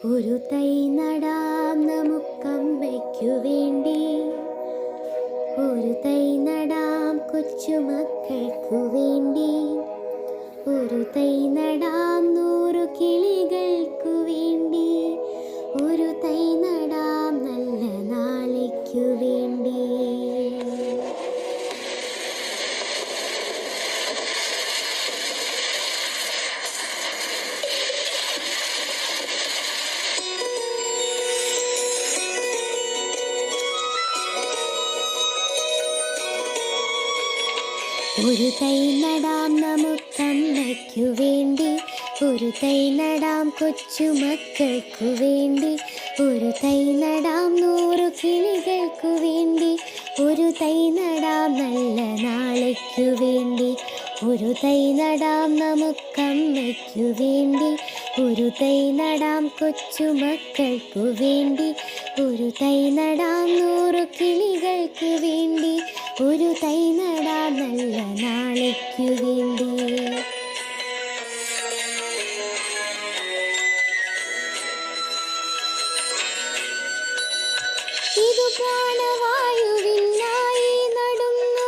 ഒരു തൈ നടാം നമുക്കമ്മയ്ക്കു വേണ്ടി, ഒരു തൈ നടാം കൊച്ചുമക്കൾക്കു വേണ്ടി, ഒരു തൈ നടാം 100 കിളികൾക്കു വേണ്ടി, ഒരു തൈ നടാം നല്ല നാളേക്കു വേണ്ടി. ഒരു തൈ നടാം നമുക്കമ്മയ്ക്കു വേണ്ടി, ഒരു തൈ നടാം കൊച്ചുമക്കൾക്കു വേണ്ടി, ഒരു തൈ നടാം 100 കിളികൾക്കു വേണ്ടി, ഒരു തൈ നടാം നല്ല നാളേക്കു വേണ്ടി. ഒരു തൈ നടാം നമുക്കമ്മയ്ക്കു വേണ്ടി, ഒരു തൈ നടാം കൊച്ചുമക്കൾക്കു വേണ്ടി, ഒരു തൈ നടാം 100 കിളികൾക്കു വേണ്ടി, ഒരു തൈ നടാം നല്ല നാളേക്കു വേണ്ടി. ഇതു പ്രാണവായുവിനായി നടുന്നു,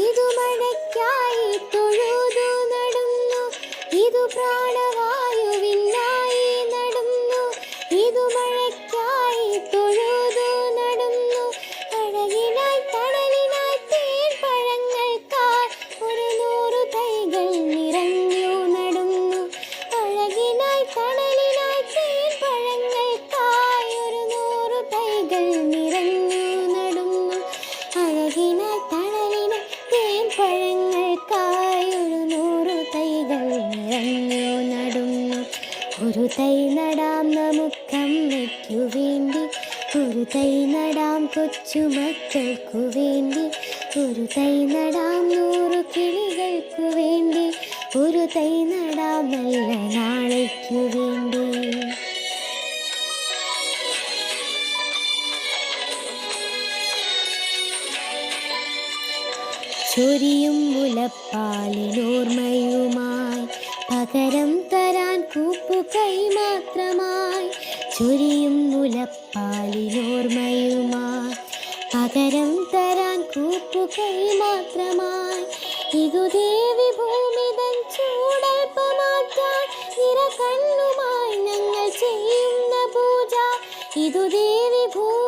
ഇതു മഴയ്ക്കായി തൊഴുതു നടുന്നു, ഇതു പ്രാണവായുവിനായി നടുന്നു, ഇതു മഴയ്ക്കായി തൊഴുതു നടുന്നു. അഴകിനായി തണലിനായി തേൻ പഴങ്ങൾക്കായി ഒരു 100 തൈകൾ നിറഞ്ഞു നടുന്നു. അഴകിനായി തണലിനായി തേൻ പഴങ്ങൾക്കായി ഒരു 100 തൈകൾ നിറഞ്ഞു നടുന്നു. അഴകിനായി തണലിനായി തേൻ പഴങ്ങൾക്കായി ഒരു 100 തൈകൾ നിറഞ്ഞു നടുന്നു. ഒരു തൈ നടാം നമുക്കമ്മയ്ക്കു വേണ്ടി, ഒരു തൈ നടാം കൊച്ചുമക്കൾക്കു വേണ്ടി, ഒരു തൈ നടാം 100 കിളികൾക്കു വേണ്ടി, ഒരു തൈ നടാം നല്ല നാളേക്കു വേണ്ടി. ചൊരിയും മുലപ്പാലിനോർമ്മയുമായി പകരം തരാൻ കൂപ്പുകൈ മാത്രമായി, ചൊരിയും മുലപ്പാലിനോർമ്മയുമായി പകരം തരാൻ കൂപ്പുകൈ മാത്രമായി. ഇതു ദേവി ഭൂമിതൻ ചൂടൽപ്പമാറ്റാൻ നിറകണ്ണുമായി ഞങ്ങൾ ചെയ്യുന്ന പൂജ. ഇതു ദേവി ഭൂമി